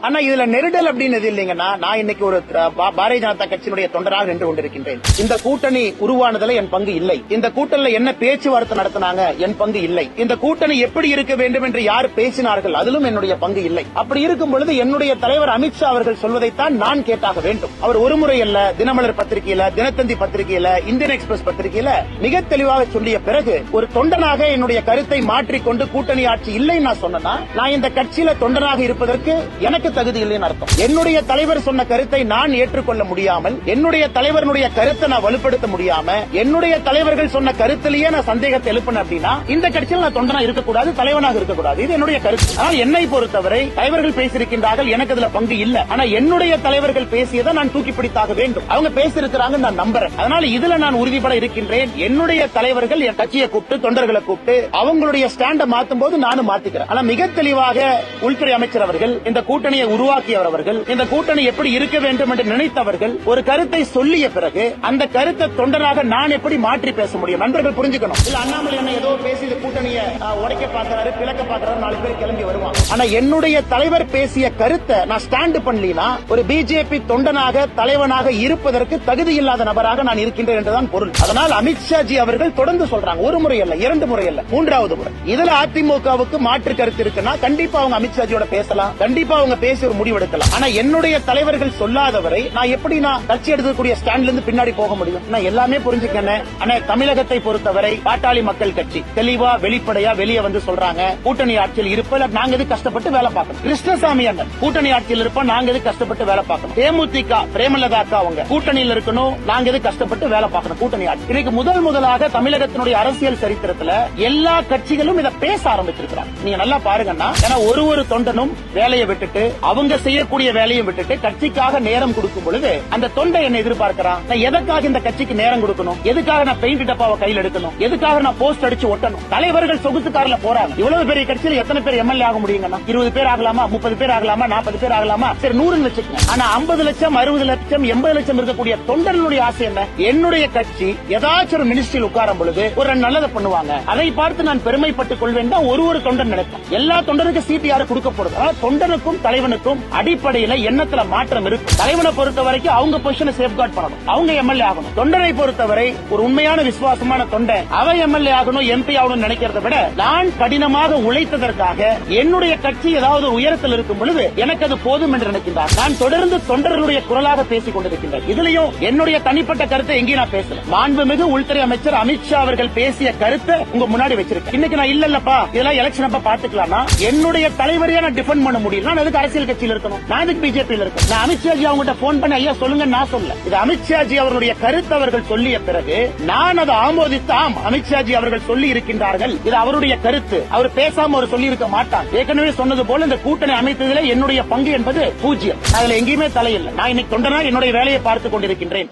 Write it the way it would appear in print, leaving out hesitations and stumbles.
ஆனா இதுல நெருடல் அப்படின்னு இல்லைங்கன்னா, நான் இன்னைக்கு ஒரு பாரதிய ஜனதா கட்சியினுடைய தொண்டராக நின்று கொண்டிருக்கின்றேன். இந்த கூட்டணி உருவானதுல என் பங்கு இல்லை. இந்த கூட்டணியில என்ன பேச்சுவார்த்தை நடத்தினாங்க, என் பங்கு இல்லை. இந்த கூட்டணி எப்படி இருக்க வேண்டும் என்று யார் பேசினார்கள், அதிலும் என்னுடைய பங்கு இல்லை. அப்படி இருக்கும் பொழுது என்னுடைய தலைவர் அமித்ஷா அவர்கள் சொல்வதைத்தான் நான் கேட்டாக வேண்டும். அவர் ஒருமுறை அல்ல, தினமலர் பத்திரிகையில, தினத்தந்தி பத்திரிகையில, இந்தியன் எக்ஸ்பிரஸ் பத்திரிகையில மிக தெளிவாக சொல்லிய பிறகு ஒரு தொண்டனாக என்னுடைய கருத்தை மாற்றிக்கொண்டு கூட்டணி ஆட்சி இல்லைன்னு நான் சொன்னா, நான் இந்த கட்சியில தொண்டனாக இருப்பதற்கு எனக்கு தகுதி இல்லைன்னு அர்த்தம். என்னுடைய தலைவர் சொன்ன கருத்தை நான் ஏற்றுக்கொள்ள முடியாமல், என்னுடைய தலைவருடைய கருத்தை நான் வலுப்படுத்த முடியாம, என்னுடைய தலைவர்கள் சொன்ன கருத்திலேயே நான் சந்தேகத்தை எழுப்பினேன் அப்படின்னா, இந்த கட்சியில் நான் தொண்டனா இருக்கக்கூடாது, தலைவனாக இருக்கக்கூடாது. இது என்னுடைய கருத்து. ஆனால் என்னை பொறுத்தவரை தலைவர்கள் பேசியிருக்கின்றார்கள், எனக்கு அதுல பங்கு இல்ல. ஆனா என்னுடைய தலைவர்கள் பேசியதை நான் தூக்கி பிடித்தாக வேண்டும். அவங்க பேசியிருக்கிறாங்க, நான் நம்புறேன். அதனால இதுல நான் உறுதிபட இருக்கின்றேன். என்னுடைய தலைவர்கள் என் கட்சியை கூப்பிட்டு, தொண்டர்களை கூப்பிட்டு அவங்களுடைய ஸ்டாண்ட மாத்தும் போது நானும் மாத்திக்கிறேன். ஆனா மிக தெளிவாக உள்துறை அமைச்சர் அவர்கள், இந்த கூட்டணியை உருவாக்கியவர் அவர்கள், இந்த கூட்டணி எப்படி இருக்க வேண்டும் என்று நினைத்தவர்கள் ஒரு கருத்தை சொல்லிய பிறகு அந்த கருத்தை தொண்டராக நான் எப்படி மாற்றி பேச முடியும்? நண்பர்கள் புரிஞ்சுக்கணும். இல்ல அண்ணாமலை என்ன ஏதோ பேசி இந்த கூட்டணியை உடைக்க பாக்குறாரு, பிளக்க பாக்குறாரு, 4 பேர் கிளம்பி வருவாங்க. ஆனா என்னுடைய தலைவர் பேசிய கருத்தை நான் ஸ்டாண்ட் பண்ணலினா ஒரு பிஜேபி தொண்டனாக, தலைவனாக இருப்பதற்கு தகுதி இல்லாத நபராக நான் இருக்கின்றேன் என்றுதான் பொருள். அதனால் அமித்ஷா ஜி அவர்கள் தொடர்ந்து சொல்றாங்க, ஒரு முறை அல்ல, 2 முறை அல்ல, 3வது முறை. இதுல அதிமுகவுக்கு மாற்று கருத்து இருக்குன்னா கண்டிப்பா அவங்க அமித்ஷா ஜியோட பேசலாம், கண்டிப்பா அவங்க பேசி ஒரு முடிவெடுக்கலாம். ஆனா என்னுடைய தலைவர்கள் சொல்லாதவரை நான் எப்படி நான் கட்சி எடுக்கக்கூடிய ஸ்டாண்ட்ல இருந்து பின்னாடி போக முடியும்? நான் எல்லாமே புரிஞ்சுக்கணும். ஆனா தமிழகத்தை பொறுத்தவரை பாட்டாளி மக்கள் கட்சி தெளிவா வெளிப்படையா வெளியே வந்து சொல்றாங்க, கூட்டணி ஆட்சியில் இருப்ப நாங்க எது கஷ்டப்பட்டு வேலை பார்க்கணும். கிருஷ்ணசாமி அண்ணன் கூட்டணி ஆட்சியில் இருப்ப நாங்க எது கஷ்டப்பட்டு வேலை பார்க்கணும். தேமுதிக பிரேமலதா அக்கா அவங்க கூட்டணியில் இருக்கணும், நாங்க எது கஷ்டப்பட்டு வேலை பார்க்கணும். கூட்டணி ஆட்சி இன்னைக்கு முதலாக தமிழகத்தினுடைய அரசியல் சரித்திரத்துல எல்லா கட்சிகளும் இதை பேச ஆரம்பிச்சிருக்கிறாங்க. நீங்க நல்லா பாருங்கன்னா, ஏன்னா ஒரு தொண்டனும் வேலையை விட்டுட்டு, அவங்க செய்யக்கூடிய வேலையை விட்டுட்டு கட்சிக்காக நேரம் கொடுக்கும் பொழுது அந்த தொண்டை என்ன எதிர்பார்க்கிறான்? நான் எதற்காக இந்த கட்சிக்கு நேரம் கொடுக்கணும்? எதுக்காக நான் பெயிண்ட் டப்பாவை கையில் எடுக்கணும்? எதுக்காக நான் போஸ்ட் அடிச்சு ஒட்டணும்? தலைவர்கள் சொகுசு கார்ல போறாங்க. இவ்வளவு பெரிய கட்சியில் எத்தனை பேர் எம்எல்ஏ ஆக முடியுங்கன்னா? 20 பேர் ஆகலாமா, 30 பேர் ஆகலாமா, 40 பேர் ஆகலாமா? சரி 100 வச்சுக்கோங்க. ஆனா 50 லட்சம், 60 லட்சம், 80 லட்சம் இருக்கக்கூடிய தொண்டர்களுடைய ஆசை என்ன? என்னுடைய கட்சி ஏதாச்சும் ஒரு மினிஸ்ட்ரியில் உட்காரும் பொழுது ஒரு நல்லதை பண்ணுவாங்க, அதை பார்த்து நான் பெருமைப்பட்டுக் கொள்வேன் தான் ஒரு தொண்டன் நினைப்பேன். எல்லா தொண்டருக்கும் சீட்டு யாரு கொடுக்க போறது? தொண்டனுக்கும் தலைவனுக்கும் அடிப்படையில எண்ணத்துல மாற்றம் இருக்கு. தலைவனை பொறுத்த வரைக்கும் அவங்க பொசிஷனை சேஃப்கார்ட் பண்ணணும், அவங்க எம்எல்ஏ ஆகணும். தொண்டனை பொறுத்தவரை ஒரு உண்மையான விசுவாசமான தொண்டன் அவன் எம்எல்ஏ ஆகணும், எம்பி ஆகணும் நினைக்கிறத விட, நான் கடினமாக உழைத்ததற்காக என்னுடைய கட்சி ஏதாவது உயரத்தில் இருக்கும் பொழுது எனக்கு அது போதும் என்று நினைக்கின்றார். நான் தொடர்ந்து தொண்டர்களுடைய குரலாக பேசிக் கொண்டிருக்கின்றேன். இதுலயும் என்னுடைய தனிப்பட்ட கருத்தை எங்கேயும் நான் பேசல. மாண்புமிகு உள்துறை அமைச்சர் அமித்ஷா அவர்கள் பேசிய கருத்தை உங்க முன்னாடி வச்சிருக்கேன். இன்னைக்கு நான் இல்லப்பா இதெல்லாம் எலெக்ஷன் அப்ப பாத்துக்கலாம்னா என்னுடைய தலைவரையா நான் டிஃபெண்ட் பண்ண முடியும். நான் எதுக்கு அரசியல் கட்சியில் இருக்கணும்? நான் எதுக்கு பிஜேபியில் இருக்கணும்? நான் அமித்ஷா ஜி அவங்ககிட்ட போன் பண்ணி ஐயா சொல்லுங்க நான் சொல்ல. இது அமித்ஷா ஜி அவர்களுடைய கருத்து அவர்கள் சொல்லிய பிறகு நான் அதை ஆமோதித்து, ஆம் அமித்ஷா ஜி அவர்கள் சொல்லி இருக்கின்றார்கள், இது அவருடைய கருத்து, அவர் பேசாம அவர் சொல்லி இருக்க மாட்டார். ஏற்கனவே சொன்னது போல இந்த கூட்டணி அமைத்ததிலே என்னுடைய பங்கு என்பது 0. அதுல எங்கேயுமே தலையில்லை. நான் இன்னைக்கு தொண்டனா என்னுடைய வேலையை பார்த்துக் கொண்டிருக்கின்றேன்.